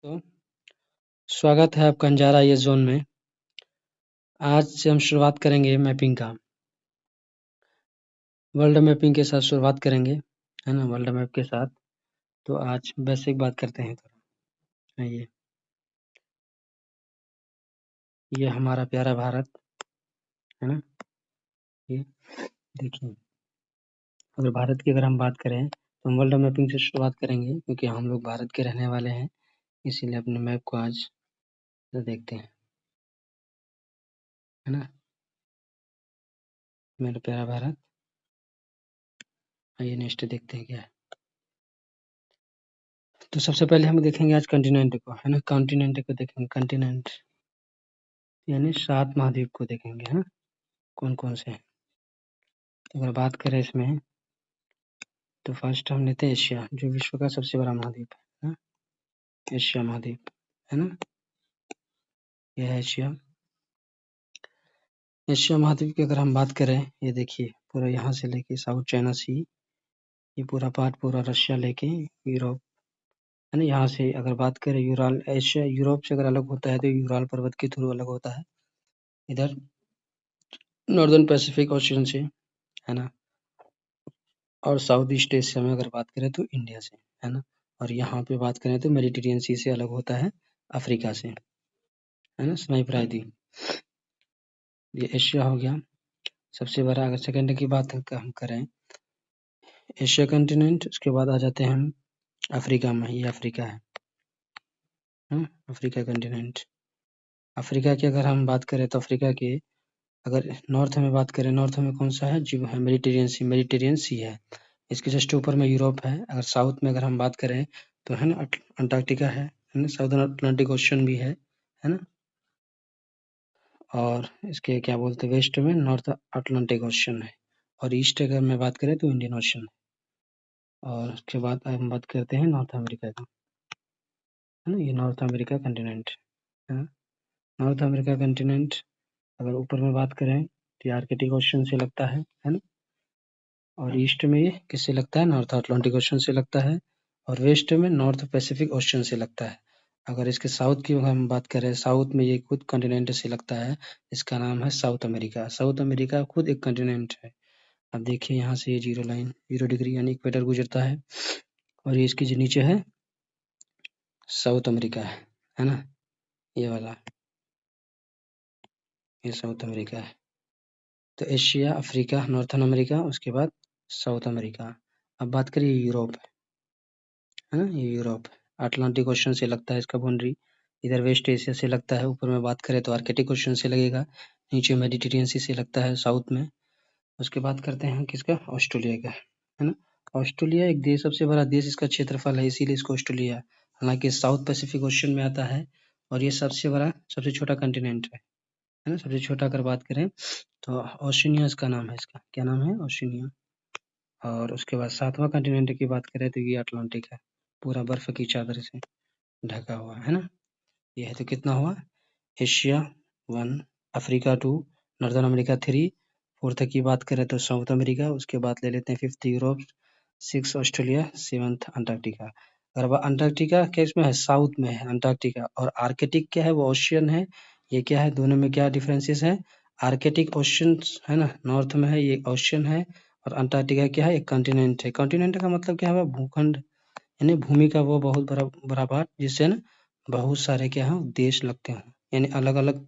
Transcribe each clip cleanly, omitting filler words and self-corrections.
तो स्वागत है आपका अंजारा ये ज़ोन में। आज से हम शुरुआत करेंगे मैपिंग का। वर्ल्ड मैपिंग के साथ शुरुआत करेंगे, है ना? वर्ल्ड मैप के साथ। तो आज बेसिक बात करते हैं थोड़ा। ये हमारा प्यारा भारत, है ना? ये देखिए, अगर भारत की हम बात करें तो हम वर्ल्ड मैपिंग से शुरुआत करेंगे क्योंकि हम लोग भारत के रहने वाले हैं, इसीलिए अपने मैप को आज देखते हैं, है ना? मेरा प्यारा भारत। आइए नेक्स्ट देखते हैं क्या है। तो सबसे पहले हम देखेंगे आज कॉन्टिनेंट को, है ना? कॉन्टिनेंट को देखेंगे, कॉन्टिनेंट यानी 7 महाद्वीप को देखेंगे, है ना? कौन-कौन से हैं? अगर बात करें इसमें तो फर्स्ट हम लेते हैं एशिया, जो विश्व का सबसे बड़ा महाद्वीप है ना? एशिया महाद्वीप, है ना? यह है एशिया। एशिया महाद्वीप की अगर हम बात करें, ये देखिए पूरा यहाँ से लेके साउथ चाइना सी, ये पूरा पार्ट पूरा रशिया लेके यूरोप, है ना? यहाँ से अगर बात करें यूराल, एशिया यूरोप से अगर अलग होता है तो यूराल पर्वत के थ्रू अलग होता है। इधर नॉर्दर्न पैसिफिक ओशियन से, है ना? और साउथ ईस्ट एशिया में अगर बात करें तो इंडिया से, है ना? और यहाँ पे बात करें तो मेडिटेरियन सी से अलग होता है अफ्रीका से, है ना? सुनाई प्रायदी। ये एशिया हो गया सबसे बड़ा। अगर सेकंड की बात हम करें एशिया कंटिनेंट, उसके बाद आ जाते हैं हम अफ्रीका में। ये अफ्रीका है, अफ्रीका कंटिनेंट। अफ्रीका की अगर हम बात करें तो अफ्रीका के अगर नॉर्थ में बात करें, नॉर्थ में कौन सा है? जो है मेडिटेरियन सी है। इसके जस्ट ऊपर में यूरोप है। अगर साउथ में अगर हम बात करें तो है ना अंटार्कटिका है ना? साउदर्न अटलांटिक ओशन भी है ना? और इसके क्या बोलते हैं वेस्ट में नॉर्थ अटलांटिक ओशन है। और ईस्ट अगर मैं बात करें तो इंडियन ओशन है। और उसके बाद हम बात करते हैं नॉर्थ अमेरिका का, है ना? ये नॉर्थ अमेरिका कंटिनेंट है ना? नॉर्थ अमेरिका कंटिनेंट अगर ऊपर में बात करें तो आर्कटिक ओशन से लगता है ना? और ईस्ट में ये किससे लगता है? नॉर्थ अटलांटिक ओशन से लगता है। और वेस्ट में नॉर्थ पैसिफिक ओशन से लगता है। अगर इसके साउथ की हम बात करें, साउथ में ये खुद कॉन्टिनेंट से लगता है। इसका नाम है साउथ अमेरिका। साउथ अमेरिका खुद एक कॉन्टिनेंट है। अब देखिए यहाँ से ये 0 लाइन 0 डिग्री यानी इक्वेटर गुजरता है और ये इसके जो नीचे है साउथ अमेरिका है ना? ये वाला ये साउथ अमेरिका है। तो एशिया, अफ्रीका, नॉर्थन अमेरिका, उसके बाद साउथ अमेरिका। अब बात करिए यूरोप, है ना? ये यूरोप अटलांटिक ओशन से लगता है इसका बाउंड्री। इधर वेस्ट एशिया से लगता है। ऊपर में बात करें तो आर्कटिक ओशन से लगेगा। नीचे मेडिटेरियन सी से लगता है साउथ में। उसके बाद करते हैं किसका? ऑस्ट्रेलिया का, है ना? ऑस्ट्रेलिया एक देश, सबसे बड़ा देश, इसका क्षेत्रफल है इसीलिए इसको ऑस्ट्रेलिया, हालांकि साउथ पैसिफिक ओशन में आता है और ये सबसे बड़ा सबसे छोटा कंटिनेंट है ना? सबसे छोटा अगर बात करें तो ओशिनिया इसका नाम है। इसका क्या नाम है? ओशिनिया। और उसके बाद 7वां कंटिनेंट की बात करें तो ये अटलांटिक है, पूरा बर्फ की चादर से ढका हुआ है ना? ये है तो कितना हुआ? Asia 1, Africa 2, northern America 3, fourth की बात करें तो साउथ अमेरिका, उसके बाद ले लेते हैं 5th Europe, 6 Australia, 7th Antarctica. अगर वह अंटार्कटिका क्या इसमें है? साउथ में है अंटार्कटिका। और आर्कटिक क्या है? वो ओशियन है। ये क्या है? दोनों में क्या डिफरेंसेस है? आर्कटिक ओशन है ना, नॉर्थ में है, ये ओशियन है। और अंटार्कटिका क्या है? एक कॉन्टिनेंट है। कॉन्टिनेंट का मतलब क्या है? भूखंड यानी भूमि का वो बहुत बड़ा बड़ा पार्ट, जिससे ना बहुत सारे क्या है देश लगते हैं, यानी अलग अलग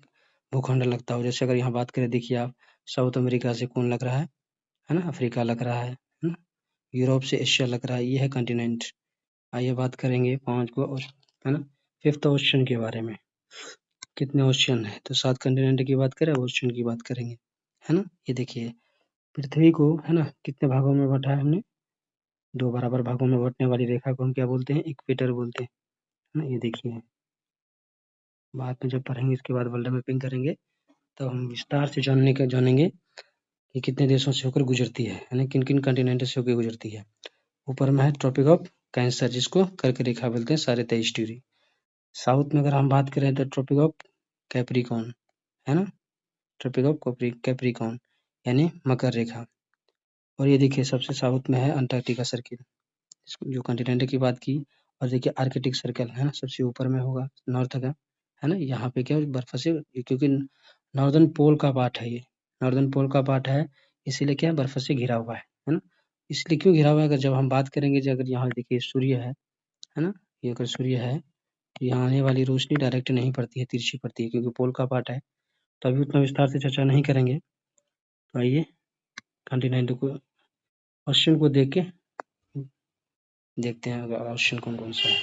भूखंड लगता हो। जैसे अगर यहाँ बात करें, देखिए आप साउथ अमेरिका से कौन लग रहा है ना? अफ्रीका लग रहा है ना? यूरोप से एशिया लग रहा है। ये है कॉन्टिनेंट। आइए बात करेंगे 5 को और, है ना? 5th ओशन के बारे में। कितने ओशन है? तो 7 कॉन्टिनेंट की बात करें, ओशन की बात करेंगे, है ना? ये देखिए पृथ्वी को, है ना, कितने भागों में बांटा है हमने? 2 बराबर भागों में बांटने वाली रेखा को हम क्या बोलते हैं? इक्वेटर बोलते हैं, है ना? ये देखिए बाद में जब पढ़ेंगे इसके बाद वर्ल्ड मैपिंग करेंगे तो हम विस्तार से जानेंगे कि कितने देशों से होकर गुजरती है ना? किन-किन कॉन्टिनेंट से होकर गुजरती है। ऊपर में है ट्रॉपिक ऑफ कैंसर, जिसको कर्क रेखा बोलते हैं, साढ़े 23 डिग्री। साउथ में अगर हम बात करें तो ट्रॉपिक ऑफ कैप्रिकॉर्न, है ना? ट्रॉपिक ऑफ कैप्रिकॉर्न यानी मकर रेखा। और ये देखिए सबसे साउथ में है अंटार्कटिका सर्किल, जो कॉन्टिनेंट की बात की। और देखिए आर्कटिक सर्कल है ना, सबसे ऊपर में होगा नॉर्थ का, है ना। यहाँ पे क्या है, बर्फ से, क्योंकि नॉर्दर्न पोल का पार्ट है ये, नॉर्दर्न पोल का पार्ट है, इसीलिए क्या है, बर्फ से घिरा हुआ है ना। इसलिए क्यों घिरा हुआ है, अगर जब हम बात करेंगे, जो अगर यहाँ देखिए सूर्य है ना, ये अगर सूर्य है, तो यहाँ आने वाली रोशनी डायरेक्ट नहीं पड़ती है, तिरछी पड़ती है, क्योंकि पोल का पार्ट है। तो अभी उतना विस्तार से चर्चा नहीं करेंगे। तो आइए 29 को क्वेश्चन को देख के देखते हैं क्वेश्चन कौन कौन सा है।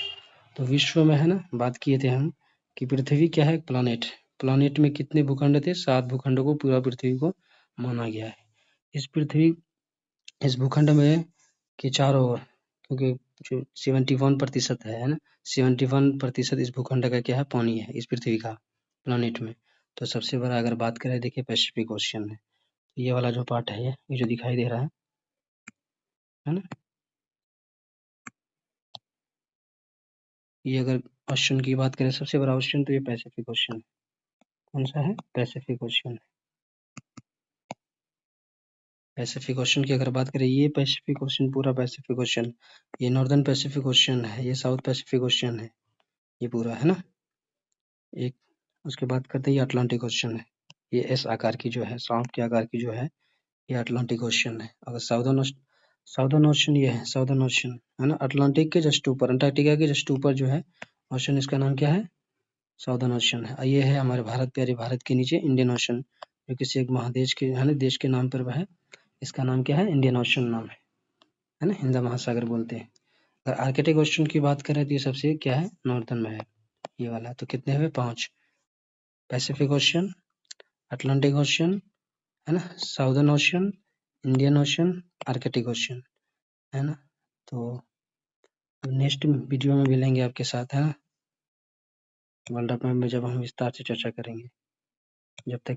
तो विश्व में है ना, बात किए थे हम कि पृथ्वी क्या है, प्लानेट। प्लानेट में कितने भूखंड थे, 7 भूखंडों को पूरा पृथ्वी को माना गया है। इस भूखंड में के चारों ओर, क्योंकि जो 71% है ना, 71% इस भूखंड का क्या है, पानी है, इस पृथ्वी का, प्लानेट में। तो सबसे बड़ा अगर बात करें, देखिए पैसिफिक ओशियन है। ये वाला जो पार्ट है, ये जो दिखाई दे रहा है ना, ये अगर ओशन की बात करें, सबसे बड़ा ओशन, तो ये पैसिफिक ओशन है। कौन सा है, पैसिफिक ओशन। पैसिफिक ओशन की अगर बात करें, ये पैसिफिक ओशन, पूरा पैसिफिक ओशन, ये नॉर्दर्न पैसिफिक ओशन है, ये साउथ पैसिफिक ओशन है, ये पूरा है ना। एक उसके बाद करते हैं, ये अटलांटिक ओशन है, ये एस आकार की जो है, सांप के आकार की जो है, ये अटलांटिक ओशन है। अगर साउदर्न ओशन ये है, साउदर्न ओशन है ना, अटलांटिक के जस्ट ऊपर, अंटार्कटिका के जस्ट ऊपर जो है ओशन, इसका नाम क्या है, साउदर्न ओशन है। ये है हमारे भारत, प्यारे भारत के नीचे इंडियन ओशन, जो किसी एक महादेश के है ना, देश के नाम पर वह है, इसका नाम क्या है, इंडियन ओशन नाम है ना, हिंद महासागर बोलते हैं। अगर आर्कटिक ओशन की बात करें, तो ये सबसे क्या है, नॉर्दर्न में है, ये वाला। तो कितने हुए, 5, पैसिफिक ओशन, अटलांटिक ओशन, है ना, southern ocean, Indian ocean, Arctic ocean, है ना। तो नेक्स्ट वीडियो में मिलेंगे आपके साथ, है ना, वर्ल्ड मैप में जब हम विस्तार से चर्चा करेंगे। जब तक